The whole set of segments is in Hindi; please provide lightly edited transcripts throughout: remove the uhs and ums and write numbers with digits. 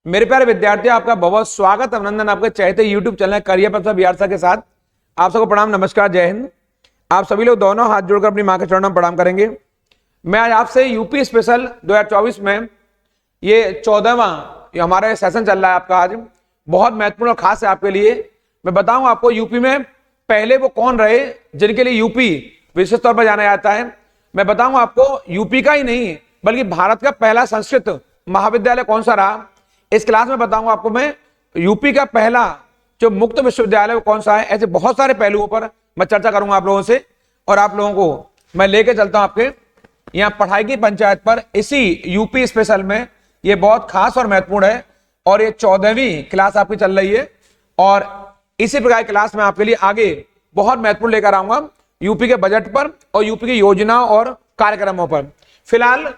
मेरे प्यारे विद्यार्थियों, आपका बहुत स्वागत अभिनंदन आपके चहते यूट्यूब चैनल करियर पर बिहार सर के साथ। आप सबको प्रणाम, नमस्कार, जय हिंद। आप सभी लोग दोनों हाथ जोड़कर अपनी मां के चरणों में प्रणाम करेंगे। मैं आज आपसे यूपी स्पेशल 2024 में ये 14वां हमारा सेशन चल रहा है आपका, आज बहुत महत्वपूर्ण और खास है आपके लिए। मैं बताऊं आपको यूपी में पहले वो कौन रहे जिनके लिए यूपी विशेष तौर पर जाना जाता है। मैं बताऊं आपको यूपी का ही नहीं बल्कि भारत का पहला संस्कृत महाविद्यालय कौन सा रहा। इस क्लास में बताऊंगा आपको मैं यूपी का पहला जो मुक्त विश्वविद्यालय वो कौन सा है। ऐसे बहुत सारे पहलुओं पर मैं चर्चा करूंगा आप लोगों से और आप लोगों को मैं लेके चलता हूं आपके यहाँ पढ़ाई की पंचायत पर। इसी यूपी स्पेशल में ये बहुत खास और महत्वपूर्ण है और ये 14वीं क्लास आपकी चल रही है और इसी प्रकार की क्लास में आपके लिए आगे बहुत महत्वपूर्ण लेकर आऊंगा यूपी के बजट पर और यूपी की योजनाओं और कार्यक्रमों पर। फिलहाल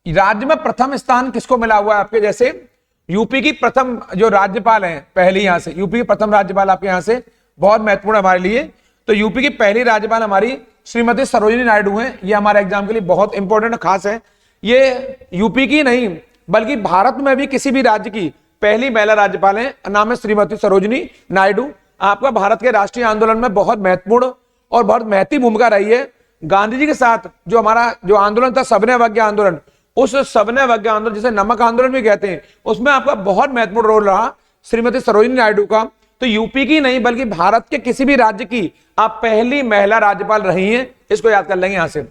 राज्य में प्रथम स्थान किसको मिला हुआ है आपके, जैसे यूपी की प्रथम जो राज्यपाल हैं पहली, यहां से यूपी की प्रथम राज्यपाल आपके यहां से बहुत महत्वपूर्ण हमारे लिए। तो यूपी की पहली राज्यपाल हमारी श्रीमती सरोजिनी नायडू हैं। ये हमारे एग्जाम के लिए बहुत इंपॉर्टेंट खास है। ये यूपी की नहीं बल्कि भारत में भी किसी भी राज्य की पहली महिला राज्यपाल है, नाम है श्रीमती सरोजिनी नायडू। आपका भारत के राष्ट्रीय आंदोलन में बहुत महत्वपूर्ण और बहुत महत्वपूर्ण भूमिका रही है। गांधी जी के साथ जो हमारा जो आंदोलन था सबने अवज्ञा आंदोलन, उस सबने अवज्ञा आंदोलन जिसे नमक आंदोलन भी कहते हैं, उसमें आपका बहुत महत्वपूर्ण रोल रहा श्रीमती सरोजिनी नायडू का। तो यूपी की नहीं बल्कि भारत के किसी भी राज्य की आप पहली महिला राज्यपाल रही हैं, इसको याद कर लेंगे। यहां से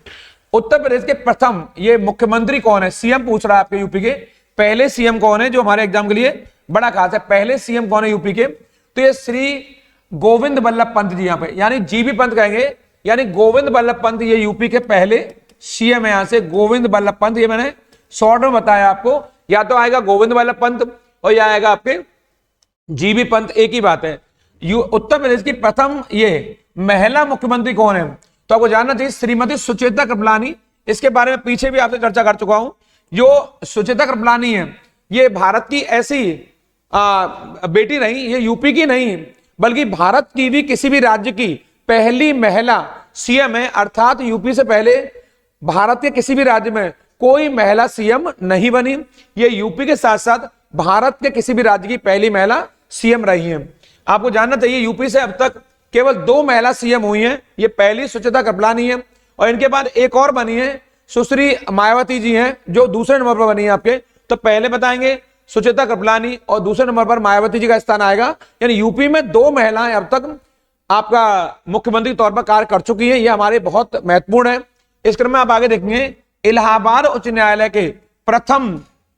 उत्तर प्रदेश के प्रथम ये मुख्यमंत्री कौन है, सीएम पूछ रहा है आपके यूपी के पहले सीएम कौन है, जो हमारे एग्जाम के लिए बड़ा खास है। पहले सीएम कौन है यूपी के, तो ये श्री गोविंद बल्लभ पंत जी, यहाँ पे यानी जीबी पंत कहेंगे, यानी गोविंद बल्लभ पंत ये यूपी के पहले सीएम है। यहां से गोविंद बल्लभ पंत, ये मैंने शॉर्ट में बताया आपको, या तो आएगा गोविंद बल्लभ पंत और या आएगा आपके जीबी पंत, एक ही बात है। उत्तर प्रदेश की प्रथम ये महिला मुख्यमंत्री कौन है, तो आपको जानना चाहिए श्रीमती सुचेता कृपलानी। इसके बारे में पीछे भी आपसे चर्चा कर चुका हूं। जो सुचेता कृपलानी है ये भारत की ऐसी बेटी नहीं, ये यूपी की नहीं बल्कि भारत की भी किसी भी राज्य की पहली महिला सीएम है। अर्थात यूपी से पहले भारत के किसी भी राज्य में कोई महिला सीएम नहीं बनी। ये यूपी के साथ साथ भारत के किसी भी राज्य की पहली महिला सीएम रही है। आपको जानना चाहिए यूपी से अब तक केवल 2 महिला सीएम हुई हैं। ये पहली सुचेता कृपलानी है और इनके बाद एक और बनी है सुश्री मायावती जी हैं, जो दूसरे नंबर पर बनी है आपके। तो पहले बताएंगे सुचेता कृपलानी और दूसरे नंबर पर मायावती जी का स्थान आएगा। यानी यूपी में 2 महिलाएं अब तक आपका मुख्यमंत्री के तौर पर कार्य कर चुकी है। ये हमारे बहुत महत्वपूर्ण है। इस क्रम में आप आगे देखेंगे इलाहाबाद उच्च न्यायालय के प्रथम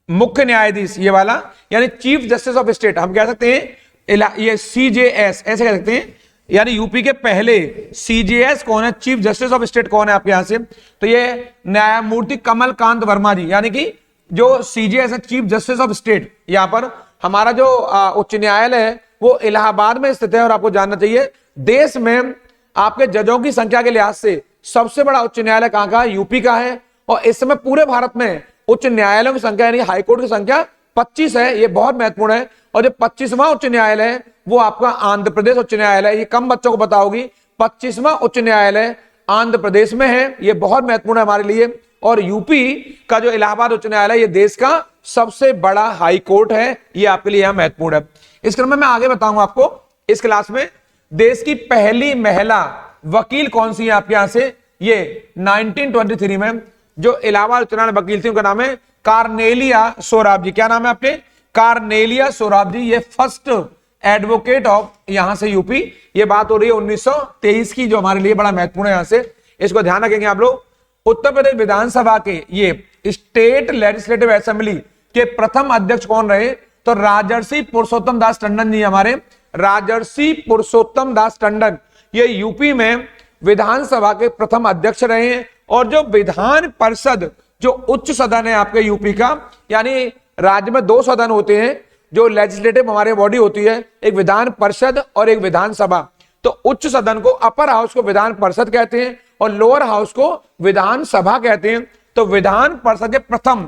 मुख्य न्यायाधीश, ये वाला यानी चीफ जस्टिस ऑफ स्टेट हम कह सकते हैं, ये सीजेएस ऐसे कह सकते हैं। यानी यूपी के पहले सीजेएस कौन है, चीफ जस्टिस ऑफ स्टेट कौन है आपके यहां से, तो ये न्यायमूर्ति कमल कांत वर्मा जी, यानी कि जो सीजेएस है चीफ जस्टिस ऑफ स्टेट। यहां पर हमारा जो उच्च न्यायालय है वो इलाहाबाद में स्थित है। और आपको जानना चाहिए देश में आपके जजों की संख्या के लिहाज से सबसे बड़ा उच्च न्यायालय कहां का, यूपी का है। और इस समय पूरे भारत में उच्च न्यायालयों की संख्या यानी हाईकोर्ट की संख्या 25 है। ये बहुत महत्वपूर्ण है। और जो 25वां उच्च न्यायालय है वो आपका आंध्र प्रदेश उच्च न्यायालय, ये कम बच्चों को पता होगी। 25वां उच्च न्यायालय आंध्र प्रदेश में है। ये बहुत महत्वपूर्ण है हमारे लिए। और यूपी का जो इलाहाबाद उच्च न्यायालय ये देश का सबसे बड़ा हाई कोर्ट है। ये आपके लिए यहां महत्वपूर्ण है। इस क्रम में मैं आगे बताऊंगा आपको इस क्लास में देश की पहली महिला वकील कौन सी है आपके यहां से। ये 1923 में जो इलाहाबाद उच्च न्यायालय वकील थी उनका नाम है कार्नेलिया सोराब जी। क्या नाम है आपके, कार्नेलिया सोराब जी। ये फर्स्ट एडवोकेट ऑफ यहां से यूपी। ये बात हो रही है 1923 की, जो हमारे लिए बड़ा महत्वपूर्ण है। यहां से इसको ध्यान रखेंगे आप लोग। उत्तर प्रदेश विधानसभा के ये स्टेट लेजिस्लेटिव असेंबली के प्रथम अध्यक्ष कौन रहे, तो राजर्षि पुरुषोत्तम दास टंडन जी। हमारे राजर्षि पुरुषोत्तम दास टंडन ये यूपी में विधानसभा के प्रथम अध्यक्ष रहे हैं। और जो विधान परिषद जो उच्च सदन है आपके यूपी का, यानी राज्य में 2 सदन होते हैं जो लेजिस्लेटिव हमारे बॉडी होती है, एक विधान परिषद और एक विधानसभा। तो उच्च सदन को अपर हाउस को विधान परिषद कहते हैं और लोअर हाउस को विधानसभा कहते हैं। तो विधान परिषद के प्रथम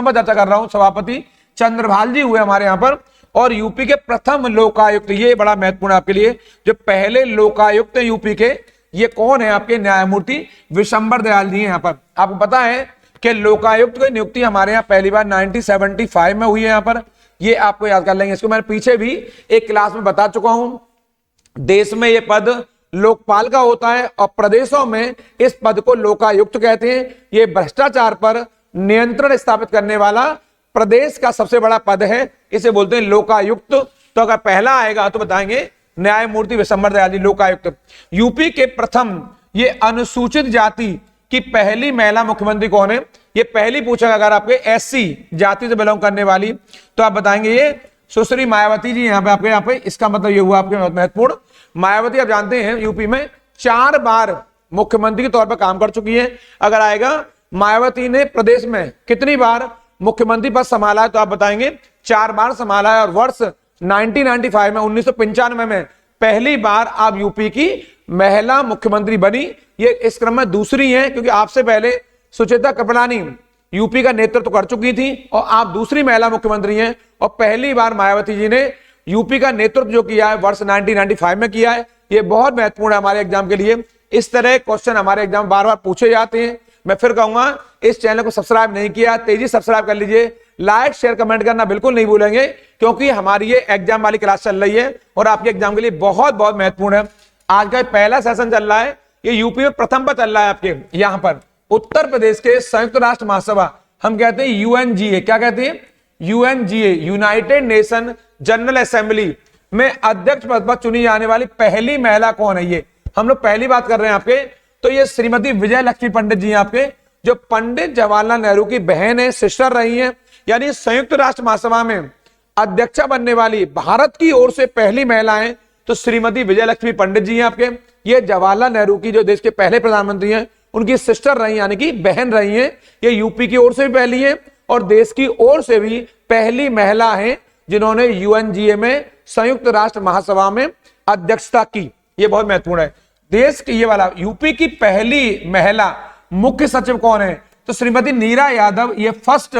पर चर्चा कर रहा हूं, सभापति चंद्रभाल जी हुए हमारे यहां पर। और यूपी के प्रथम लोकायुक्त, ये बड़ा महत्वपूर्ण आपके लिए, जो पहले लोकायुक्त यूपी के ये कौन है आपके, न्यायमूर्ति विशंबर दयाल जी। यहाँ पर आपको पता है कि लोकायुक्त की नियुक्ति हमारे यहाँ पहली बार 1975 में हुई है यहाँ पर, ये आपको याद कर लेंगे। इसको मैं पीछे भी एक क्लास में बता चुका हूं। देश में ये पद लोकपाल का होता है और प्रदेशों में इस पद को लोकायुक्त कहते हैं। ये भ्रष्टाचार पर नियंत्रण स्थापित करने वाला प्रदेश का सबसे बड़ा पद है, इसे बोलते हैं लोकायुक्त। तो अगर पहला आएगा तो बताएंगे न्यायमूर्ति विशंबर दयाल जी, लोकायुक्त। यूपी के प्रथम ये अनुसूचित जाति की पहली महिला मुख्यमंत्री कौन है? ये पहली पूछा अगर आपके एससी जाति से बिलोंग करने वाली, तो आप बताएंगे ये सुश्री मायावती जी। यहाँ पे इसका मतलब ये हुआ आपके महत्वपूर्ण। मायावती आप जानते हैं यूपी में 4 बार मुख्यमंत्री के तौर पर काम कर चुकी है। अगर आएगा मायावती ने प्रदेश में कितनी बार मुख्यमंत्री पद संभाला है, तो आप बताएंगे 4 बार संभाला है। और वर्ष 1995 में 1995 में पहली बार आप यूपी की महिला मुख्यमंत्री बनी। ये इस क्रम में दूसरी है, क्योंकि आपसे पहले सुचेता कृपलानी यूपी का नेतृत्व कर चुकी थी और आप दूसरी महिला मुख्यमंत्री हैं। और पहली बार मायावती जी ने यूपी का नेतृत्व जो किया है वर्ष 1995 में किया है। ये बहुत महत्वपूर्ण है हमारे एग्जाम के लिए। इस तरह क्वेश्चन हमारे एग्जाम बार बार पूछे जाते हैं। मैं फिर कहूंगा, इस चैनल को सब्सक्राइब नहीं किया, तेजी सब्सक्राइब कर लीजिए। लाइक शेयर कमेंट करना बिल्कुल नहीं भूलेंगे, क्योंकि हमारी ये एग्जाम वाली क्लास चल रही है और आपके एग्जाम के लिए बहुत बहुत महत्वपूर्ण है। आज का पहला सेशन चल रहा है, ये यूपी में प्रथम पर चल रहा है आपके यहां पर। उत्तर प्रदेश के संयुक्त राष्ट्र महासभा, हम कहते हैं यूएनजीए, क्या कहते हैं? UNGA, United nation general assembly में अध्यक्ष पद पर चुनी जाने वाली पहली महिला कौन है? ये हम लोग पहली बात कर रहे हैं आपके, तो ये श्रीमती विजय लक्ष्मी पंडित जी आपके, जो पंडित जवाहरलाल नेहरू की बहन है, सिस्टर रही हैं। यानी संयुक्त राष्ट्र महासभा में अध्यक्षा बनने वाली भारत की ओर से पहली महिला है तो श्रीमती विजय लक्ष्मी पंडित जी हैं आपके। ये जवाहरलाल नेहरू की, जो देश के पहले प्रधानमंत्री हैं, उनकी सिस्टर रही, यानी कि बहन रही हैं। ये यूपी की ओर से भी पहली है और देश की ओर से भी पहली महिला है जिन्होंने यूएनजीए में संयुक्त राष्ट्र महासभा में अध्यक्षता की। ये बहुत महत्वपूर्ण है। देश की ये वाला यूपी की पहली महिला मुख्य सचिव कौन है? तो श्रीमती नीरा यादव। ये फर्स्ट,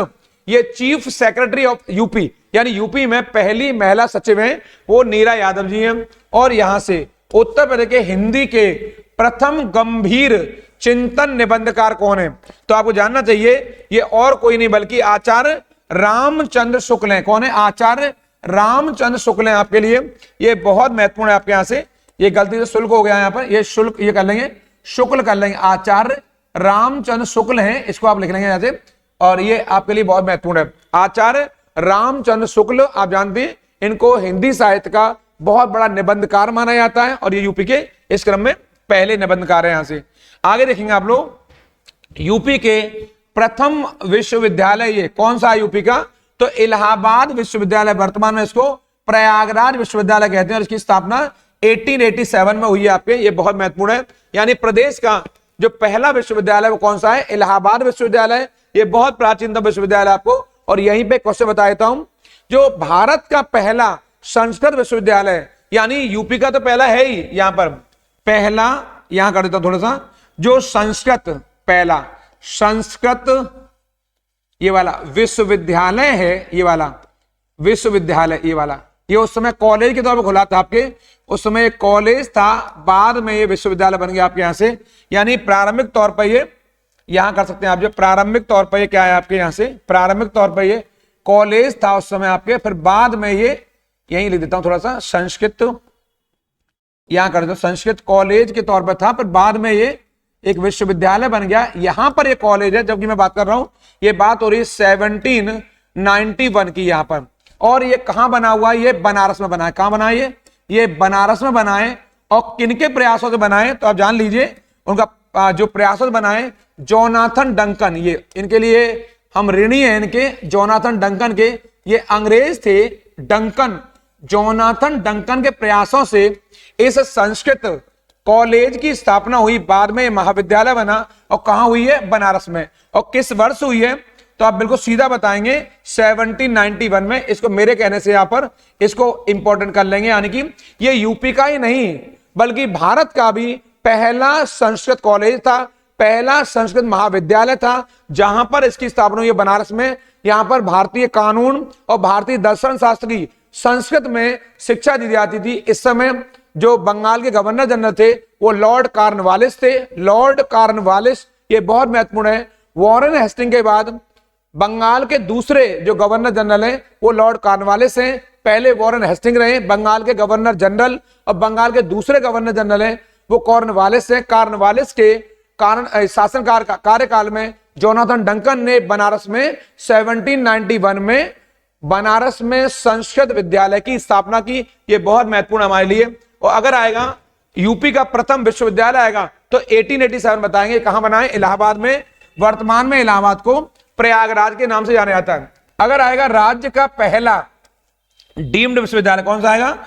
ये चीफ सेक्रेटरी ऑफ यूपी, यानी यूपी में पहली महिला सचिव हैं, वो नीरा यादव जी हैं। और यहां से उत्तर प्रदेश के हिंदी के प्रथम गंभीर चिंतन निबंधकार कौन है? तो आपको जानना चाहिए, ये और कोई नहीं बल्कि आचार्य रामचंद्र शुक्ल हैं। कौन है? आचार्य रामचंद्र शुक्ल हैं आपके लिए। ये बहुत महत्वपूर्ण है आपके यहां से। ये गलती से शुल्क हो गया यहां पर, ये शुल्क ये कर लेंगे, शुक्ल कर लेंगे। आचार्य रामचंद्र शुक्ल हैं, इसको आप लिख लेंगे यहां से, और ये आपके लिए बहुत महत्वपूर्ण है। आचार्य रामचंद्र शुक्ल, आप जानते हैं इनको हिंदी साहित्य का बहुत बड़ा निबंधकार माना जाता है और ये यूपी के इस क्रम में पहले निबंधकार है। यहां से आगे देखेंगे आप लोग, यूपी के प्रथम विश्वविद्यालय ये कौन सा है यूपी का? तो इलाहाबाद विश्वविद्यालय, वर्तमान में इसको प्रयागराज विश्वविद्यालय कहते हैं और इसकी स्थापना 1887 में हुई है आपके। ये बहुत महत्वपूर्ण है। यानी प्रदेश का जो पहला विश्वविद्यालय वो कौन सा है? इलाहाबाद विश्वविद्यालय। ये बहुत प्राचीनतम विश्वविद्यालय आपको, और यहीं पे क्वेश्चन बता देता हूं, जो भारत का पहला संस्कृत विश्वविद्यालय, यानी यूपी का तो पहला है ही, यहां पर पहला, यहां कर देता हूं थोड़ा सा, जो संस्कृत पहला संस्कृत ये वाला विश्वविद्यालय है, ये वाला विश्वविद्यालय, ये वाला, ये उस समय कॉलेज के तौर पर खुला था आपके, उस समय कॉलेज था, बाद में ये विश्वविद्यालय बन गया आपके यहां से। यानी प्रारंभिक तौर पर ये यहां कर सकते हैं आप, जो प्रारंभिक तौर पर ये क्या है आपके यहां से, प्रारंभिक तौर पर ये कॉलेज था उस समय आपके, फिर बाद में ये यहीं लिख देता हूं थोड़ा सा, संस्कृत यहां कर देता हूं, संस्कृत कॉलेज के तौर पर था, फिर बाद में ये एक विश्वविद्यालय बन गया। यहां पर ये कॉलेज है, जबकि मैं बात कर रहा हूं, ये बात हो रही है 1791 की यहां पर। और ये कहां बना हुआ है? ये बनारस में बना है। कहां बना है? ये बनारस में बना है। और किनके प्रयासों से बना है? तो आप जान लीजिए, उनका जो प्रयासों से बना है, जोनाथन डंकन, ये इनके लिए हम ऋणी हैं, इनके जोनाथन डंकन के। ये अंग्रेज थे डंकन, जोनाथन डंकन के प्रयासों से इस संस्कृत कॉलेज की स्थापना हुई। बाद में महाविद्यालय बना, और कहां हुई है? बनारस में। और किस वर्ष हुई है? तो आप बिल्कुल सीधा बताएंगे 1791 में। इसको मेरे कहने से यहां पर इसको इंपॉर्टेंट कर लेंगे, यानी कि ये यूपी का ही नहीं बल्कि भारत का भी पहला संस्कृत कॉलेज था, पहला संस्कृत महाविद्यालय था, जहां पर इसकी स्थापना हुई है बनारस में। यहां पर भारतीय कानून और भारतीय दर्शन शास्त्र की संस्कृत में शिक्षा दी जाती थी। इस समय जो बंगाल के गवर्नर जनरल थे वो लॉर्ड कॉर्नवालिस थे। लॉर्ड कॉर्नवालिस, ये बहुत महत्वपूर्ण है। वॉरेन हेस्टिंग के बाद बंगाल के दूसरे जो गवर्नर जनरल हैं वो लॉर्ड कॉर्नवालिस हैं, पहले वॉरेन हेस्टिंग रहे बंगाल के गवर्नर जनरल, और बंगाल के दूसरे गवर्नर जनरल हैं वो कॉर्नवालिस हैं। कॉर्नवालिस के कारण शासन कार्यकाल में जोनाथन डंकन ने बनारस में 1791 में बनारस में संस्कृत विद्यालय की स्थापना की। ये बहुत महत्वपूर्ण हमारे लिए। और अगर आएगा यूपी का प्रथम विश्वविद्यालय आएगा तो 1887 बताएंगे कहां बनाए, इलाहाबाद में। वर्तमान में इलाहाबाद को प्रयागराज के नाम से जाना जाता है। अगर आएगा राज्य का पहला डीम्ड विश्वविद्यालय कौन सा आएगा,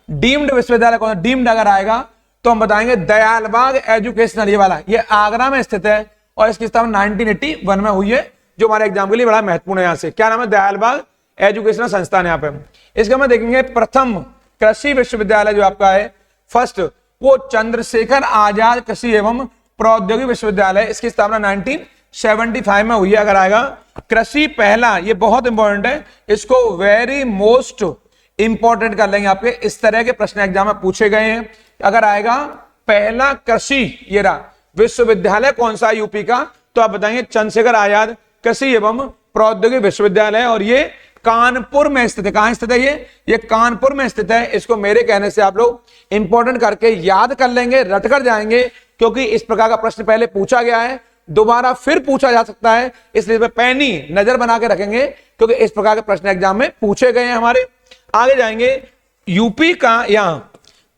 डीम्ड विश्वविद्यालय कौन सा, डीम्ड अगर आएगा तो हम बताएंगे दयालबाग एजुकेशनल, ये वाला, ये आगरा में स्थित है और इसकी स्थापना 1981 में हुई है, जो हमारे एग्जाम के लिए बड़ा महत्वपूर्ण है। यहां से क्या नाम है, दयालबाग एजुकेशनल संस्थान। यहाँ पे इसका हम देखेंगे प्रथम कृषि विश्वविद्यालय जो आपका है फर्स्ट, वो चंद्रशेखर आजाद कृषि एवं प्रौद्योगिक विश्वविद्यालय, इसकी स्थापना 1975 में हुई है। अगर आएगा कृषि पहला, ये बहुत इंपॉर्टेंट है, इसको वेरी मोस्ट इंपॉर्टेंट कर लेंगे, आपके इस तरह के प्रश्न एग्जाम में पूछे गए हैं। अगर आएगा पहला कृषि ये रहा विश्वविद्यालय कौन सा यूपी का, तो आप बताएंगे चंद्रशेखर आजाद कृषि एवं प्रौद्योगिक विश्वविद्यालय, और ये कानपुर में स्थित है। कहां स्थित है ये कानपुर में स्थित है। इसको मेरे कहने से आप लोग इंपॉर्टेंट करके याद कर लेंगे, रट कर जाएंगे, क्योंकि इस प्रकार का प्रश्न पहले पूछा गया है, दोबारा फिर पूछा जा सकता है, इसलिए पैनी नजर बना के रखेंगे, क्योंकि इस प्रकार के प्रश्न एग्जाम में पूछे गए हैं हमारे। आगे जाएंगे, यूपी का यहां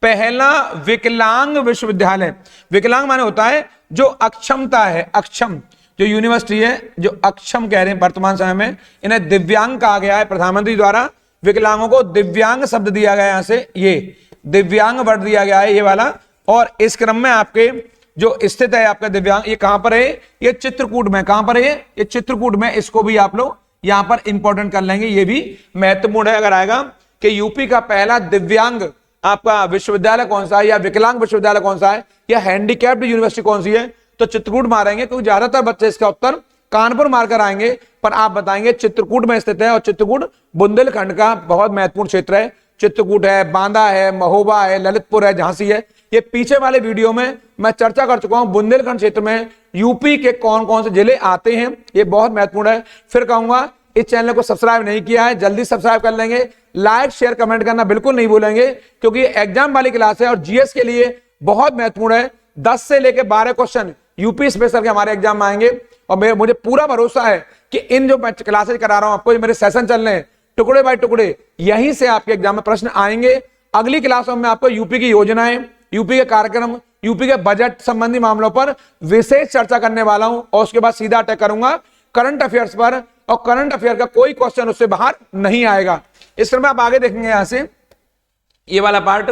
पहला विकलांग विश्वविद्यालय, विकलांग माने होता है जो अक्षमता है, अक्षम जो यूनिवर्सिटी है, जो अक्षम कह रहे हैं वर्तमान समय में, इन्हें दिव्यांग कहा गया है प्रधानमंत्री द्वारा। विकलांगों को दिव्यांग शब्द दिया गया, यहां से ये दिव्यांग वर्ड दिया गया है ये वाला। और इस क्रम में आपके जो स्थित है आपका दिव्यांग, ये कहां पर है, ये चित्रकूट में। कहां पर है ये चित्रकूट में। इसको भी आप लोग यहां पर इंपॉर्टेंट कर लेंगे, ये भी महत्वपूर्ण है। अगर आएगा कि यूपी का पहला दिव्यांग आपका विश्वविद्यालय कौन सा है, या विकलांग विश्वविद्यालय कौन सा है, या हैंडीकैप्ड यूनिवर्सिटी कौन सी है, तो चित्रकूट मारेंगे, क्योंकि ज्यादातर बच्चे इसका उत्तर कानपुर मारकर आएंगे, पर आप बताएंगे चित्रकूट में स्थित है। और चित्रकूट बुंदेलखंड का बहुत महत्वपूर्ण क्षेत्र है। चित्रकूट है, बांदा है, महोबा है, ललितपुर है, झांसी है। ये पीछे वाले वीडियो में मैं चर्चा कर चुका हूं। बुंदेलखंड क्षेत्र में यूपी के कौन कौन से जिले आते हैं, ये बहुत महत्वपूर्ण है। फिर कहूंगा इस चैनल को सब्सक्राइब नहीं किया है, जल्दी सब्सक्राइब कर लेंगे। लाइक शेयर कमेंट करना बिल्कुल नहीं भूलेंगे, क्योंकि एग्जाम वाली क्लास है और जीएस के लिए बहुत महत्वपूर्ण है। 10 से लेकर 12 क्वेश्चन यूपी स्पेशल के हमारे एग्जाम में आएंगे, और मुझे पूरा भरोसा है कि इन जो मैं क्लासेज करा रहा हूं आपको, ये मेरे सेशन चल रहे हैं टुकड़े बाय टुकड़े, यहीं से आपके एग्जाम में प्रश्न आएंगे। अगली क्लासों में आपको यूपी की योजनाएं, यूपी के कार्यक्रम, यूपी के बजट संबंधी मामलों पर विशेष चर्चा करने वाला हूं, और उसके बाद सीधा अटैक करूंगा करंट अफेयर्स पर, और करंट अफेयर का कोई क्वेश्चन उससे बाहर नहीं आएगा। इस तरह आप आगे देखेंगे यहां से ये वाला पार्ट,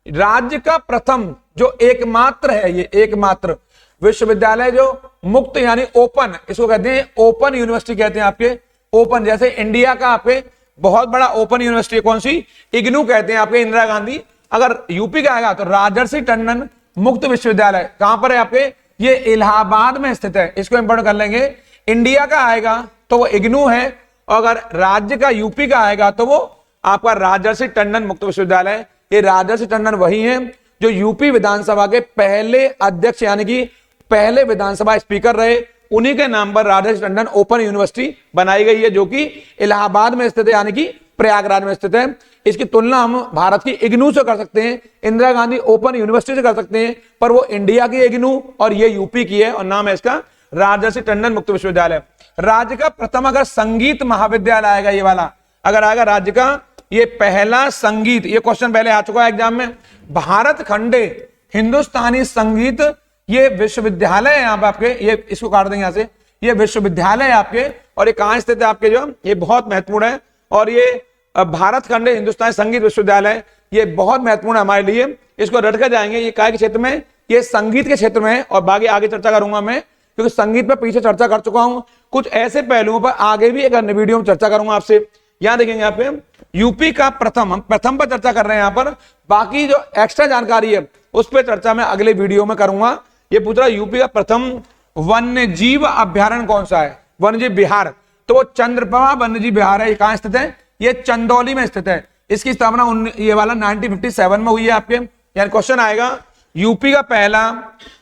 राज्य का प्रथम जो एकमात्र है, ये एकमात्र विश्वविद्यालय जो मुक्त यानी ओपन, इसको कहते हैं ओपन यूनिवर्सिटी कहते हैं आपके। ओपन जैसे इंडिया का आपके बहुत बड़ा ओपन यूनिवर्सिटी कौन सी, इग्नू कहते हैं आपके, इंदिरा गांधी। अगर यूपी का आएगा तो राजर्षि टंडन मुक्त विश्वविद्यालय कहां पर है आपके, ये इलाहाबाद में स्थित है, इसको इंपॉर्टेंट कर लेंगे। इंडिया का आएगा तो वो इग्नू है, और अगर राज्य का यूपी का आएगा तो वो आपका राजर्षि टंडन मुक्त विश्वविद्यालय। ये राजर्षि टंडन वही है जो यूपी विधानसभा के पहले अध्यक्ष यानी कि पहले विधानसभा स्पीकर रहे, उन्हीं के नाम पर राजर्षि टंडन ओपन यूनिवर्सिटी बनाई गई है, जो कि इलाहाबाद में स्थित है यानी कि प्रयागराज में स्थित है। इसकी तुलना हम भारत की इग्नू से कर सकते हैं, इंदिरा गांधी ओपन यूनिवर्सिटी से कर सकते हैं, पर वो इंडिया की इग्नू और ये यूपी की है, और नाम है इसका राजर्षि टंडन मुक्त विश्वविद्यालय। राज्य का प्रथम अगर संगीत महाविद्यालय आएगा ये वाला, अगर आएगा राज्य का ये पहला संगीत, ये क्वेश्चन पहले आ चुका है एग्जाम में, भारत खंडे हिंदुस्तानी संगीत, ये विश्वविद्यालय है यहाँ पे आपके, ये इसको काट देंगे यहाँ से, ये विश्वविद्यालय है आपके, और ये कहां स्थित है आपके, जो ये बहुत महत्वपूर्ण है। और ये भारत खंडे हिंदुस्तानी संगीत विश्वविद्यालय, ये बहुत महत्वपूर्ण है हमारे लिए, इसको रट कर जाएंगे। ये काय के क्षेत्र में, ये संगीत के क्षेत्र में है, और बाकी आगे चर्चा करूंगा मैं, क्योंकि संगीत पर पीछे चर्चा कर चुका हूं, कुछ ऐसे पहलुओं पर आगे भी एक अन्य वीडियो में चर्चा करूंगा आपसे। यहां देखेंगे यहाँ पे यूपी का प्रथम, हम प्रथम पर चर्चा कर रहे हैं यहाँ पर, बाकी जो एक्स्ट्रा जानकारी है उस पर चर्चा मैं अगले वीडियो में करूंगा। ये पूछ रहा यूपी का प्रथम वन्य जीव अभ्यारण्य कौन सा है, वन्य जीव विहार, तो वो चंद्रप्रभा वन्य जीव विहार है। ये कहां स्थित है, ये चंदौली में स्थित है। इसकी स्थापना ये वाला 1957 में हुई है आपके। यानी क्वेश्चन आएगा यूपी का पहला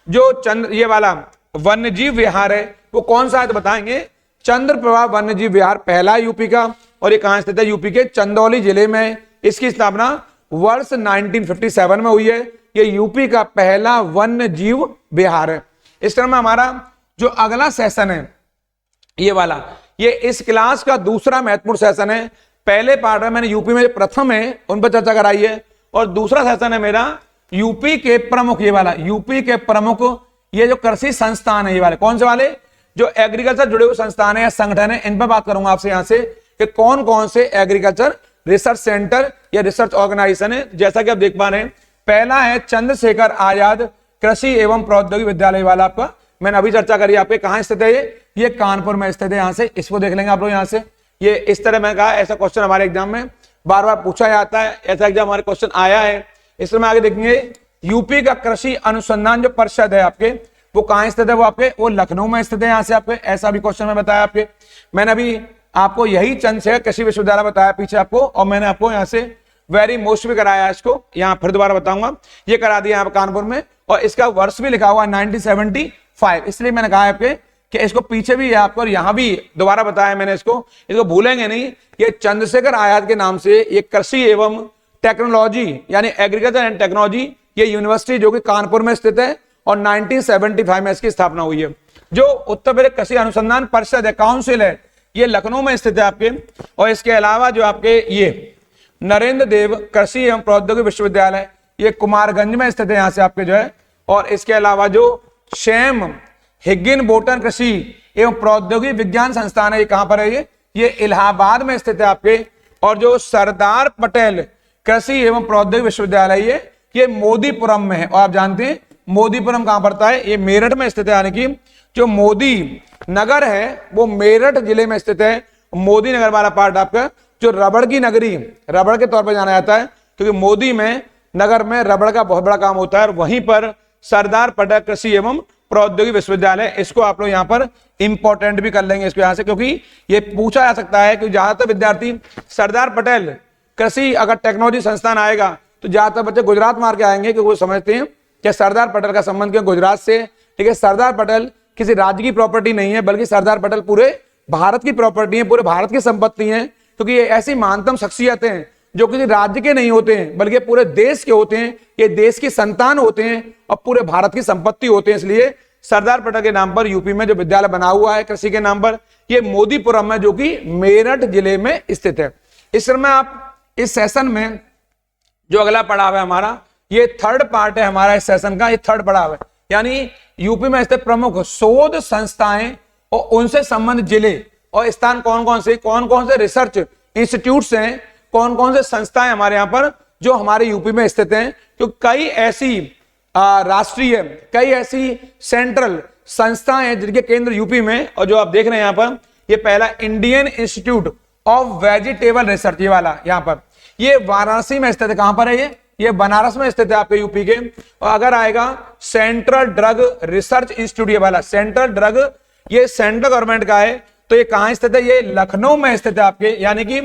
जो ये वाला वन्य जीव विहार है वो कौन सा है, तो बताएंगे चंद्रप्रभा वन्य जीव विहार पहला यूपी का, और ये कहां स्थित है? यूपी के चंदौली जिले में। इसकी स्थापना वर्ष 1957 में हुई है। ये यूपी का पहला वन्य जीव विहार है। इस तरह में हमारा जो अगला सेशन है ये वाला, ये इस क्लास का दूसरा महत्वपूर्ण सेशन है। पहले पार्ट में मैंने यूपी में प्रथम है उन पर चर्चा कराई है, और दूसरा सेशन है मेरा यूपी के प्रमुख, ये वाला यूपी के प्रमुख ये जो कृषि संस्थान है, ये वाले कौन से वाले? जो एग्रीकल्चर जुड़े हुए संस्थान है या संगठन है, इन पर बात करूंगा आपसे यहां से कि कौन कौन से एग्रीकल्चर रिसर्च सेंटर या रिसर्च ऑर्गेनाइजेशन है। जैसा कि आप देख पा रहे हैं, पहला है चंद्रशेखर आजाद कृषि एवं प्रौद्योगिकी विद्यालय वाला, आपका मैंने अभी चर्चा करी आपके। कहां स्थित है ये कानपुर में स्थित है। यहां से इसको देख लेंगे आप लोग। यहां से ये इस तरह मैंने कहा, ऐसा क्वेश्चन हमारे एग्जाम में बार बार पूछा जाता है, ऐसा एग्जाम हमारे क्वेश्चन आया है। इसमें आगे देखेंगे यूपी का कृषि अनुसंधान जो परिषद है आपके, वो कहां स्थित है? वो आपके वो लखनऊ में स्थित है। यहां से आपके ऐसा भी क्वेश्चन में बताया आपके। मैंने अभी आपको यही चंद्रशेखर कृषि विश्वविद्यालय बताया पीछे आपको, और मैंने आपको यहाँ से वेरी मोस्ट भी कराया इसको, यहाँ फिर दोबारा बताऊंगा। ये करा दिया यहाँ कानपुर में, और इसका वर्ष भी लिखा हुआ है 1975, इसलिए मैंने कहा आपके कि इसको पीछे भी है आपको, और यहाँ भी दोबारा बताया मैंने इसको भूलेंगे नहीं। ये चंद्रशेखर आजाद के नाम से ये कृषि एवं टेक्नोलॉजी यानी एग्रीकल्चर एंड टेक्नोलॉजी ये यूनिवर्सिटी जो कि कानपुर में स्थित है, और 1975 में इसकी स्थापना हुई है। जो उत्तर प्रदेश कृषि अनुसंधान परिषद है, काउंसिल है, ये लखनऊ में स्थित है आपके। और इसके अलावा जो आपके ये नरेंद्र देव कृषि एवं प्रौद्योगिकी विश्वविद्यालय ये कुमारगंज में स्थित है, यहां से आपके जो है। और इसके अलावा जो शैम हिगिन बोटन कृषि एवं प्रौद्योगिकी विज्ञान संस्थान है, ये कहां पर है? ये इलाहाबाद में स्थित है आपके। और जो सरदार पटेल कृषि एवं प्रौद्योगिकी विश्वविद्यालय ये मोदीपुरम में है। और आप जानते हैं मोदीपुरम कहां पड़ता है? ये मेरठ में स्थित है, यानी कि जो मोदी नगर है वो मेरठ जिले में स्थित है। मोदी नगर वाला पार्ट आपका जो रबड़ की नगरी, रबड़ के तौर पर जाना जाता है, क्योंकि मोदी में नगर में रबड़ का बहुत बड़ा काम होता है। और वहीं पर सरदार पटेल कृषि एवं प्रौद्योगिकी विश्वविद्यालय, इसको आप लोग यहाँ पर इंपॉर्टेंट भी कर लेंगे इसको यहाँ से, क्योंकि ये पूछा जा सकता है कि ज्यादातर विद्यार्थी सरदार पटेल कृषि अगर टेक्नोलॉजी संस्थान आएगा तो ज्यादातर बच्चे गुजरात मार के आएंगे, क्योंकि वो समझते हैं कि सरदार पटेल का संबंध क्यों गुजरात से। ठीक है, सरदार पटेल किसी राज्य की प्रॉपर्टी नहीं है, बल्कि सरदार पटेल पूरे भारत की प्रॉपर्टी है, पूरे भारत की संपत्ति है। क्योंकि ये ऐसी महानतम शख्सियतें हैं जो किसी राज्य के नहीं होते हैं, बल्कि पूरे देश के होते हैं। ये देश की संतान होते हैं और पूरे भारत की संपत्ति होते हैं। इसलिए सरदार पटेल के नाम पर यूपी में जो विद्यालय बना हुआ है कृषि के नाम पर, ये मोदीपुरम में जो कि मेरठ जिले में स्थित है। इस तरह में आप इस सेशन में जो अगला पड़ाव है हमारा, ये थर्ड पार्ट है हमारा इस सेशन का, ये थर्ड पड़ाव है। यानी यूपी में स्थित प्रमुख शोध संस्थाएं और उनसे संबंधित जिले और स्थान कौन कौन से रिसर्च इंस्टीट्यूट्स हैं, कौन कौन से संस्थाएं हमारे यहाँ पर जो हमारे यूपी में स्थित हैं। तो कई ऐसी राष्ट्रीय, कई ऐसी सेंट्रल संस्थाएं हैं जिनके केंद्र यूपी में, और जो आप देख रहे हैं यहाँ पर, ये पहला Indian institute of vegetable research, ये वाला यहाँ पर, ये वाराणसी में स्थित है। कहां पर है ये बनारस में स्थित है आपके यूपी के। और अगर आएगा सेंट्रल ड्रग रिसर्च इंस्टीट्यूट, ये वाला सेंट्रल ड्रग, ये सेंट्रल गवर्नमेंट का है, तो ये कहां स्थित है? ये लखनऊ में स्थित है आपके। यानी कि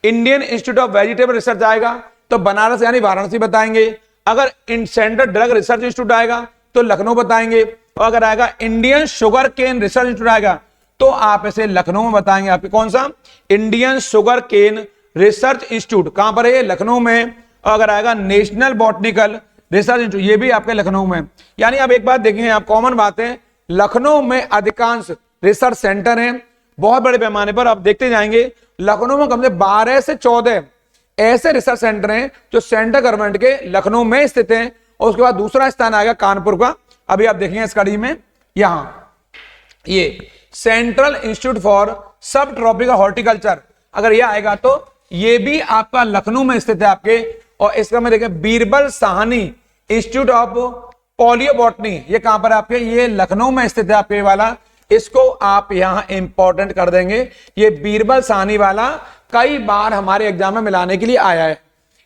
Indian institute of vegetable research आएगा तो बनारस यानी वाराणसी बताएंगे। अगर सेंट्रल ड्रग रिसर्च इंस्टीट्यूट आएगा तो लखनऊ बताएंगे। और अगर आएगा Indian sugar cane research institute आएगा तो आप इसे लखनऊ में बताएंगे। आपके कौन सा? Indian sugar cane research institute कहां पर है? लखनऊ में। और अगर आएगा नेशनल बॉटनिकल रिसर्च इंस्टीट्यूट, ये भी आपके लखनऊ में। यानी अब एक बात देखेंगे आप, कॉमन बात है, लखनऊ में अधिकांश रिसर्च सेंटर हैं बहुत बड़े पैमाने पर। आप देखते जाएंगे लखनऊ में कम से 12 से 14 ऐसे रिसर्च सेंटर हैं जो सेंट्रल गवर्नमेंट के लखनऊ में स्थित हैं। और उसके बाद दूसरा स्थान आएगा कानपुर का, अभी आप देखेंगे इस कड़ी में। यहां ये सेंट्रल इंस्टीट्यूट फॉर सब ट्रॉपिकल हॉर्टिकल्चर, अगर ये आएगा तो ये भी आपका लखनऊ में स्थित है आपके। और इसका में देखें बीरबल साहनी इंस्टीट्यूट ऑफ पॉलियोबॉटनी, ये कहां पर है आपके? ये लखनऊ में स्थित है आपके वाला। इसको आप यहां इंपॉर्टेंट कर देंगे। ये बीरबल साहनी वाला कई बार हमारे एग्जाम में मिलाने के लिए आया है।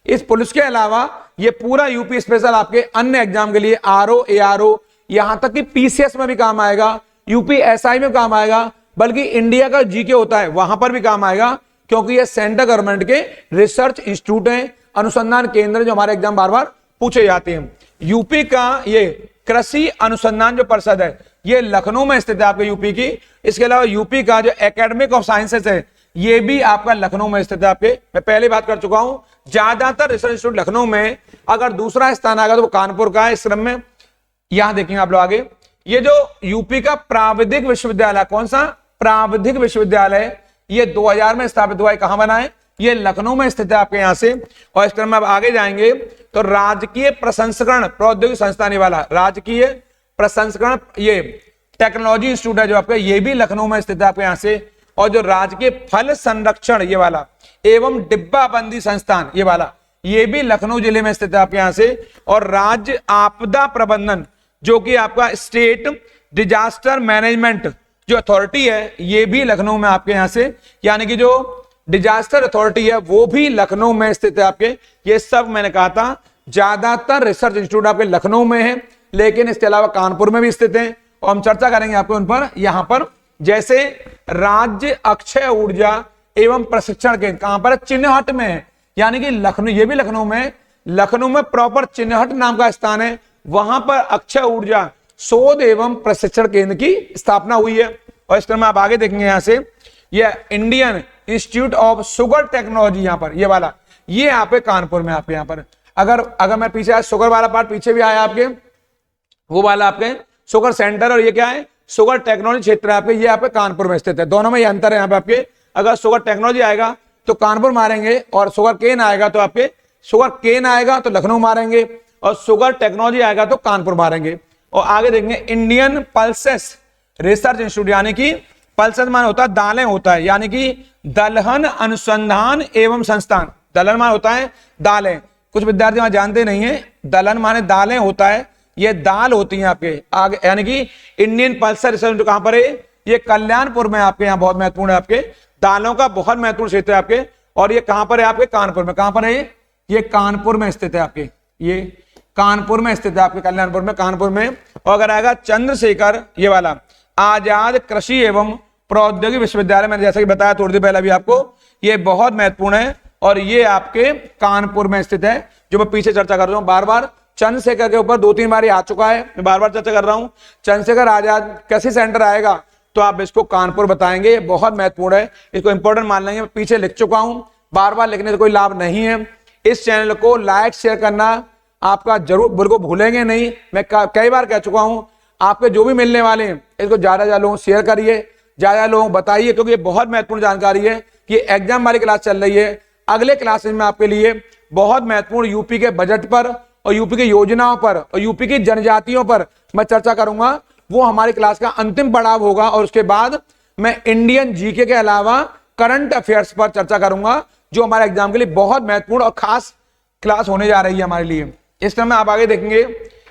इस पुलिस के अलावा ये पूरा यूपी स्पेशल आपके अन्य एग्जाम के लिए आरओ, एआरओ, यहां तक कि पीसीएस में भी काम आएगा, यूपी एसआई में काम आएगा, बल्कि इंडिया का जीके होता है वहां पर भी काम आएगा, क्योंकि ये सेंट्रल गवर्नमेंट के रिसर्च इंस्टीट्यूट हैं, अनुसंधान केंद्र जो हमारे एग्जाम बार बार पूछे जाते हैं। यूपी का ये कृषि अनुसंधान जो परिषद है ये लखनऊ में स्थित है आपके यूपी की। इसके अलावा यूपी का जो एकेडमिक ऑफ साइंसेस है ये भी आपका लखनऊ में स्थित है आपके। मैं पहले बात कर चुका हूं, ज्यादातर रिसर्च इंस्टीट्यूट लखनऊ में, अगर दूसरा स्थान आएगा तो वो कानपुर का है इस क्रम में। यहां देखेंगे आप लोग आगे, ये जो यूपी का प्राविधिक विश्वविद्यालय, कौन सा प्राविधिक विश्वविद्यालय, ये 2000 में स्थापित हुआ है। कहां बना है? ये लखनऊ में स्थित है आपके यहां से। और इस क्रम में आप आगे जाएंगे तो राजकीय प्रसंस्करण प्रौद्योगिकी संस्थान, ये वाला राजकीय प्रसंस्करण ये टेक्नोलॉजी इंस्टीट्यूट है जो आपका, ये भी लखनऊ में स्थित है आपके यहां से। और जो राजकीय फल संरक्षण ये वाला एवं डिब्बाबंदी संस्थान ये वाला, ये भी लखनऊ जिले में स्थित है आपके यहां से। और राज्य आपदा प्रबंधन जो कि आपका स्टेट डिजास्टर मैनेजमेंट जो अथॉरिटी है ये भी लखनऊ में आपके यहां से, यानी कि जो डिजास्टर अथॉरिटी है वो भी लखनऊ में स्थित है आपके। ये सब मैंने कहा था ज्यादातर रिसर्च इंस्टीट्यूट आपके लखनऊ में है, लेकिन इसके अलावा कानपुर में भी स्थित है और हम चर्चा करेंगे आपको उन पर। यहां पर जैसे राज्य अक्षय ऊर्जा एवं प्रशिक्षण केंद्र कहां पर? चिन्हट में है, यानी कि लखनऊ, ये भी लखनऊ में, लखनऊ में प्रॉपर चिन्हट नाम का स्थान है, वहां पर अक्षय ऊर्जा शोध एवं प्रशिक्षण केंद्र की स्थापना हुई है। और इस क्रम में आप आगे देखेंगे यहां से, ये Indian institute of sugar technology यहां पर, ये वाला, ये यहाँ पे कानपुर में आपके यहां पर। अगर मैं पीछे आया, शुगर वाला पार्ट पीछे भी आया आपके, वो वाला आपके शुगर सेंटर, और ये क्या है? शुगर टेक्नोलॉजी क्षेत्र आपके, ये आपके कानपुर में स्थित है। दोनों में ये अंतर है यहाँ पे आपके। अगर शुगर टेक्नोलॉजी आएगा तो कानपुर मारेंगे, और शुगर केन आएगा तो आपके, शुगर केन आएगा तो लखनऊ मारेंगे, और शुगर टेक्नोलॉजी आएगा तो कानपुर मारेंगे। और आगे देखेंगे इंडियन पल्सेस रिसर्च इंस्टीट्यूट, यानी कि पल्सेस मान होता है दालें होता है, यानी कि दलहन अनुसंधान एवं संस्थान। दलहन मान होता है दालें, कुछ विद्यार्थी वहां जानते नहीं है, दलहन माने दालें होता है, ये दाल होती है आपके आगे, यानी कि इंडियन पल्सर रिसर्च इंस्टीट्यूट कहां पर है? ये कल्याणपुर में आपके, यहाँ बहुत महत्वपूर्ण है आपके, दालों का बहुत महत्वपूर्ण क्षेत्र है आपके। और ये कहां पर है आपके? कानपुर में। कहां पर है ये? कानपुर में स्थित है आपके, ये कानपुर में स्थित है आपके, कल्याणपुर में, कानपुर में। और अगर आएगा चंद्रशेखर ये वाला आजाद कृषि एवं प्रौद्योगिकी विश्वविद्यालय, मैंने जैसा कि बताया थोड़ी देर पहले भी आपको, ये बहुत महत्वपूर्ण है और ये आपके कानपुर में स्थित है, जो मैं पीछे चर्चा कर रहा हूं। बार बार चंद्रशेखर के ऊपर 2-3 बार आ चुका है, मैं बार बार चर्चा कर रहा हूं। चंद्रशेखर आजाद कृषि सेंटर आएगा तो आप इसको कानपुर बताएंगे, बहुत महत्वपूर्ण है, इसको इंपॉर्टेंट मान लेंगे। मैं पीछे लिख चुका हूं, बार बार लिखने से कोई लाभ नहीं है। इस चैनल को लाइक शेयर करना आपका जरूर, बिल्कुल भूलेंगे नहीं। मैं कई बार कह चुका हूं, आपके जो भी मिलने वाले हैं इसको ज्यादा लोगों शेयर करिए, ज्यादा लोगों को बताइए, क्योंकि ये बहुत महत्वपूर्ण जानकारी है कि एग्जाम वाली क्लास चल रही है। अगले क्लासेस में आपके लिए बहुत महत्वपूर्ण यूपी के बजट पर और यूपी की योजनाओं पर और यूपी की जनजातियों पर मैं चर्चा करूंगा, वो हमारी क्लास का अंतिम पड़ाव होगा। और उसके बाद मैं इंडियन जीके के अलावा करंट अफेयर्स पर चर्चा करूंगा, जो हमारे एग्जाम के लिए बहुत महत्वपूर्ण और खास क्लास होने जा रही है हमारे लिए। इस तरह में आप आगे देखेंगे,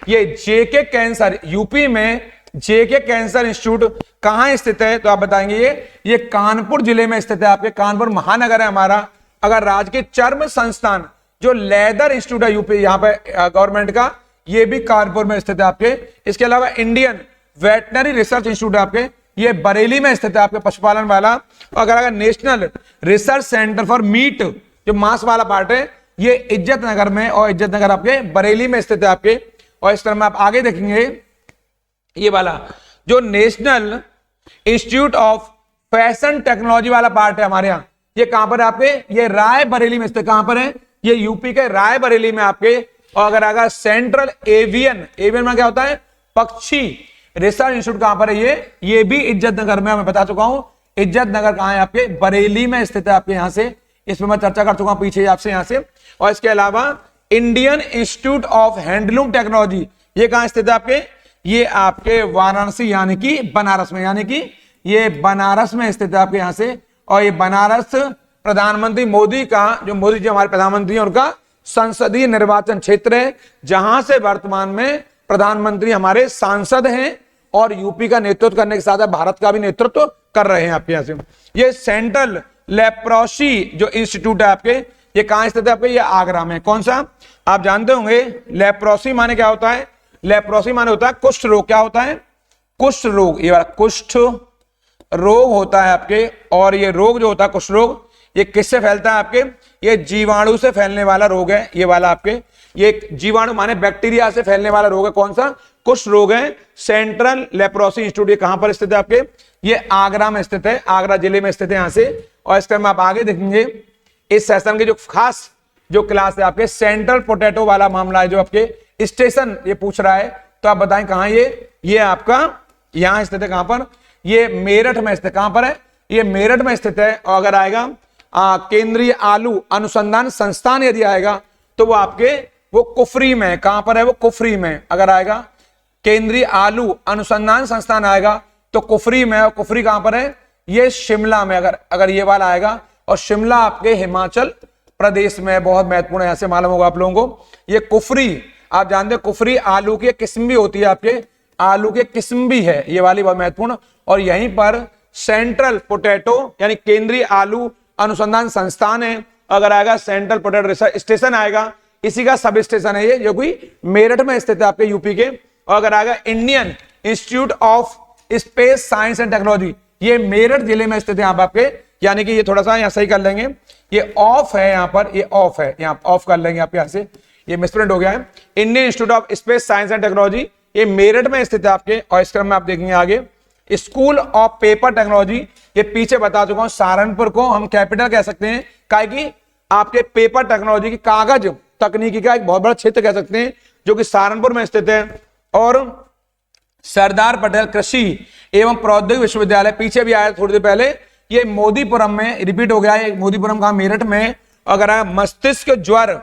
ये जेके कैंसर, यूपी में जेके कैंसर इंस्टीट्यूट कहां स्थित है? तो आप बताएंगे ये कानपुर जिले में स्थित है आपके, कानपुर महानगर है हमारा। अगर राजकीय चर्म संस्थान जो लेदर इंस्टीट्यूट है यूपी यहाँ पे गवर्नमेंट का, ये भी कानपुर में स्थित है आपके। इसके अलावा इंडियन वेटनरी रिसर्च इंस्टीट्यूट है आपके, ये बरेली में स्थित है आपके, पशुपालन वाला। अगर national research centre for meet जो मांस वाला पार्ट है, ये इज्जत नगर में, और इज्जत नगर आपके बरेली में स्थित है आपके। और इस तरह में आप आगे देखेंगे, ये वाला जो national institute of fashion technology वाला पार्ट है हमारे यहाँ, ये कहां पर है आपके? ये रायबरेली में स्थित। कहां पर है? ये यूपी के रायबरेली में आपके। और अगर आगा सेंट्रल एवियन में क्या होता है? पक्षी रिसर्च इंस्टीट्यूट कहां पर है? ये भी इज्जत नगर में, मैं बता चुका हूं। इज्जत नगर कहां है आपके? बरेली में स्थित है आपके, यहां से, इसमें मैं चर्चा कर चुका हूं पीछे आपसे यहां से। और इसके अलावा Indian institute of handloom technology, ये कहां स्थित है आपके? ये आपके वाराणसी यानी कि बनारस में, यानी कि ये बनारस में स्थित है आपके यहां से। और ये बनारस प्रधानमंत्री मोदी का, जो मोदी जी हमारे प्रधानमंत्री हैं, उनका संसदीय निर्वाचन क्षेत्र है, जहां से वर्तमान में प्रधानमंत्री हमारे सांसद हैं और यूपी का नेतृत्व करने के साथ भारत का भी नेतृत्व कर रहे हैं आपके यहां से। ये सेंट्रल लेप्रोसी जो इंस्टीट्यूट है आपके, ये कहां स्थित है आपके? ये आगरा में। कौन सा? आप जानते होंगे लेप्रोसी माने क्या होता है? लेप्रोसी माने होता है कुष्ठ रोग। क्या होता है? कुष्ठ रोग। ये वाला कुष्ठ रोग होता है आपके। और ये रोग जो होता है कुष्ठ रोग, ये किससे फैलता है आपके? ये जीवाणु से फैलने वाला रोग है, ये वाला आपके। ये जीवाणु माने बैक्टीरिया से फैलने वाला रोग है। कौन सा? कुष्ठ रोग है। सेंट्रल लेप्रोसी इंस्टीट्यूट ये कहां पर स्थित है आपके, ये आगरा में स्थित है, आगरा जिले में स्थित है यहां से। और इसके में आप आगे देखेंगे इस सेशन के जो खास जो क्लास है आपके सेंट्रल पोटैटो वाला मामला है, जो आपके स्टेशन ये पूछ रहा है, तो आप बताएं कहां ये आपका यहां स्थित है, कहां पर, ये मेरठ में स्थित, कहां पर है, ये मेरठ में स्थित है। और अगर आएगा केंद्रीय आलू अनुसंधान संस्थान यदि आएगा तो वो आपके वो कुफरी में, कहां पर है वो कुफरी में। अगर आएगा केंद्रीय आलू अनुसंधान संस्थान आएगा तो कुफरी में, और कुफरी कहां पर है, ये शिमला में। अगर ये वाला आएगा, और शिमला आपके हिमाचल प्रदेश में, बहुत महत्वपूर्ण है, यहां से मालूम होगा आप लोगों को। ये कुफरी आप जानते हैं, कुफरी आलू की किस्म भी होती है, आपके आलू की किस्म भी है, ये वाली बहुत महत्वपूर्ण। और यहीं पर सेंट्रल पोटैटो यानी केंद्रीय आलू अनुसंधान संस्थान है। अगर आएगा सेंट्रल पोटैटो रिसर्च स्टेशन आएगा, इसी का सब स्टेशन है ये, जो कि मेरठ में स्थित है आपके यूपी के। और अगर आएगा Indian institute of space science and technology, ये मेरठ जिले में स्थित है यहाँ आपके, यानी कि ये थोड़ा सा यहाँ सही कर लेंगे, ये ऑफ है यहाँ पर, ये ऑफ है, यहाँ ऑफ कर लेंगे आप, यहाँ से ये मिसप्रिंट हो गया है। Indian institute of space science and technology ये मेरठ में स्थित है आपके। और इस क्रम में आप देखेंगे आगे स्कूल ऑफ पेपर टेक्नोलॉजी, ये पीछे बता चुका हूं, सहारनपुर को हम कैपिटल कह सकते हैं, काहे कि आपके पेपर टेक्नोलॉजी की कागज तकनीकी का एक बहुत बड़ा क्षेत्र कह सकते हैं, जो कि सहारनपुर में स्थित है। और सरदार पटेल कृषि एवं प्रौद्योगिक विश्वविद्यालय पीछे भी आया थोड़ी देर पहले, ये मोदीपुरम में रिपीट हो गया है, मोदीपुरम कहा, मेरठ में। अगर मस्तिष्क ज्वर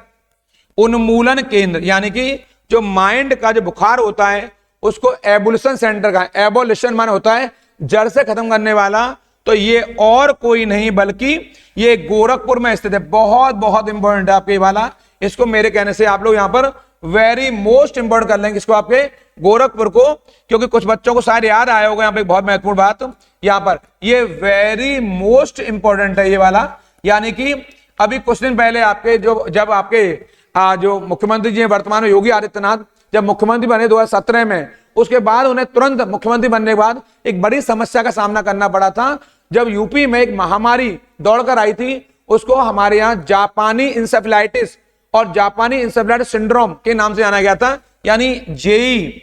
उन्मूलन केंद्र, यानी कि जो माइंड का जो बुखार होता है उसको एबोलिशन सेंटर का, एबोलिशन माने होता है जड़ से खत्म करने वाला, तो ये और कोई नहीं बल्कि ये गोरखपुर में स्थित है। बहुत बहुत इंपॉर्टेंट है आपके ये वाला, इसको मेरे कहने से आप लोग यहां पर वेरी मोस्ट इंपॉर्टेंट कर लेंगे इसको आपके गोरखपुर को, क्योंकि कुछ बच्चों को शायद याद आया होगा यहाँ पे बहुत महत्वपूर्ण बात, यहाँ पर ये वेरी मोस्ट इंपॉर्टेंट है ये वाला। यानी कि अभी कुछ दिन पहले आपके जब आपके जो मुख्यमंत्री जी हैं वर्तमान में, योगी आदित्यनाथ, जब मुख्यमंत्री बने 2017 में, उसके बाद उन्हें तुरंत मुख्यमंत्री बनने के बाद एक बड़ी समस्या का सामना करना पड़ा था। जब यूपी में एक महामारी दौड़कर आई थी, उसको हमारे यहाँ जापानी इंसेफेलाइटिस और जापानी इंसेफेलाइटिस सिंड्रोम के नाम से जाना गया था, यानी जेई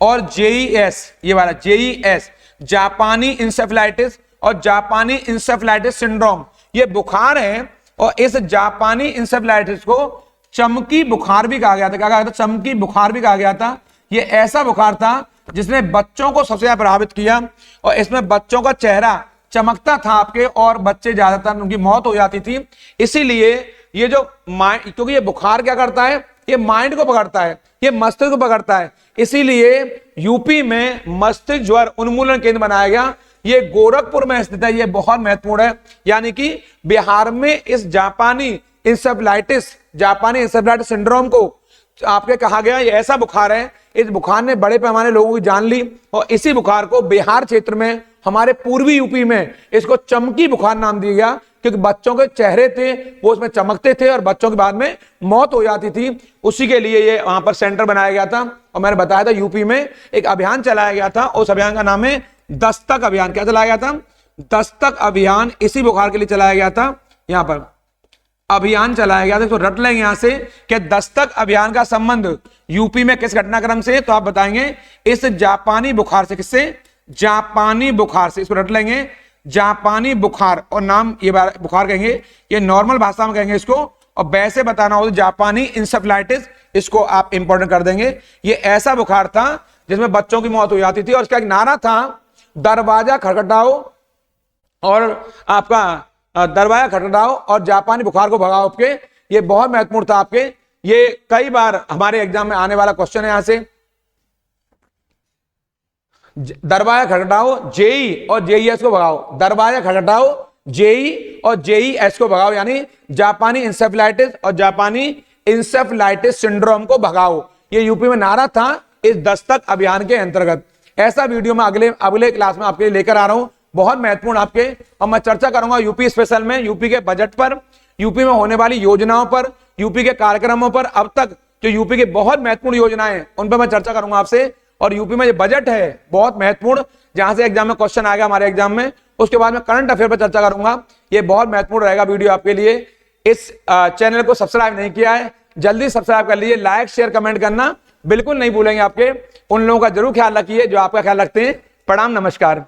और जेईएस, ये वाला जेईएस, जापानी इंसेफेलाइटिस और जापानी इंसेफेलाइटिस सिंड्रोम, ये बुखार है। और इस जापानी इंसेफेलाइटिस को चमकी बुखार भी कहा गया था, क्या कहा गया था, चमकी बुखार भी कहा गया था। ये ऐसा बुखार था जिसने बच्चों को सबसे ज्यादा प्रभावित किया, और इसमें बच्चों का चेहरा चमकता था आपके, और बच्चे ज्यादातर उनकी मौत हो जाती थी। इसीलिए ये जो माइंड, क्योंकि ये बुखार क्या करता है, ये माइंड को पकड़ता है, ये मस्तिष्क को पकड़ता है, इसीलिए यूपी में मस्तिष्क ज्वर उन्मूलन केंद्र बनाया गया। ये गोरखपुर में स्थित है, ये बहुत महत्वपूर्ण है। यानी कि बिहार में इस जापानी इंसेफेलाइटिस सिंड्रोम को आपके कहा गया, ये ऐसा बुखार है, इस बुखार ने बड़े पैमाने लोगों की जान ली, और इसी बुखार को बिहार क्षेत्र में, हमारे पूर्वी यूपी में इसको चमकी बुखार नाम दिया गया, क्योंकि बच्चों के चेहरे थे वो उसमें चमकते थे और बच्चों के बाद में मौत हो जाती थी। उसी के लिए ये वहां पर सेंटर बनाया गया था। और मैंने बताया था यूपी में एक अभियान चलाया गया था, उस अभियान का नाम है दस्तक अभियान। क्या चलाया गया था, दस्तक अभियान, इसी बुखार के लिए चलाया गया था। यहां पर अभियान चलाया गया था, तो रट लेंगे यहां से कि दस्तक अभियान का संबंध यूपी में किस घटनाक्रम से, तो आप बताएंगे इस जापानी बुखार से। किससे, जापानी बुखार से, इसको रट लेंगे, जापानी बुखार। और नाम ये बुखार कहेंगे, ये नॉर्मल भाषा में कहेंगे इसको, और वैसे बताना हो तो जापानी इंसेफेलाइटिस, इसको आप इंपॉर्टेंट कर देंगे। ये ऐसा बुखार था जिसमें बच्चों की मौत हो जाती थी, और इसका एक नारा था, दरवाजा खटखटाओ और आपका दरवाजा खटखटाओ और जापानी बुखार को भगाओ आपके। ये बहुत महत्वपूर्ण था आपके, ये कई बार हमारे एग्जाम में आने वाला क्वेश्चन है। यहां से दरवाजा खटखटाओ, जेई और जेईएस को भगाओ, दरवाजा खटखटाओ, जेई और जेईएस को भगाओ, यानी जापानी इंसेफेलाइटिस और जापानी इंसेफेलाइटिस सिंड्रोम को भगाओ। ये यूपी में नारा था इस दस्तक अभियान के अंतर्गत। ऐसा वीडियो में अगले क्लास में आपके लिए लेकर आ रहा हूं, बहुत महत्वपूर्ण आपके। और मैं चर्चा करूंगा यूपी स्पेशल में, यूपी के बजट पर, यूपी में होने वाली योजनाओं पर, यूपी के कार्यक्रमों पर, अब तक जो यूपी की बहुत महत्वपूर्ण योजनाएं उन पर मैं चर्चा करूंगा आपसे। और यूपी में जो बजट है बहुत महत्वपूर्ण, जहां से एग्जाम में क्वेश्चन आएगा हमारे एग्जाम में, उसके बाद में करंट अफेयर पर चर्चा करूंगा। ये बहुत महत्वपूर्ण रहेगा वीडियो आपके लिए। इस चैनल को सब्सक्राइब नहीं किया है, जल्दी सब्सक्राइब कर लीजिए, लाइक शेयर कमेंट करना बिल्कुल नहीं भूलेंगे आपके। उन लोगों का जरूर ख्याल रखिए जो आपका ख्याल रखते हैं। प्रणाम, नमस्कार।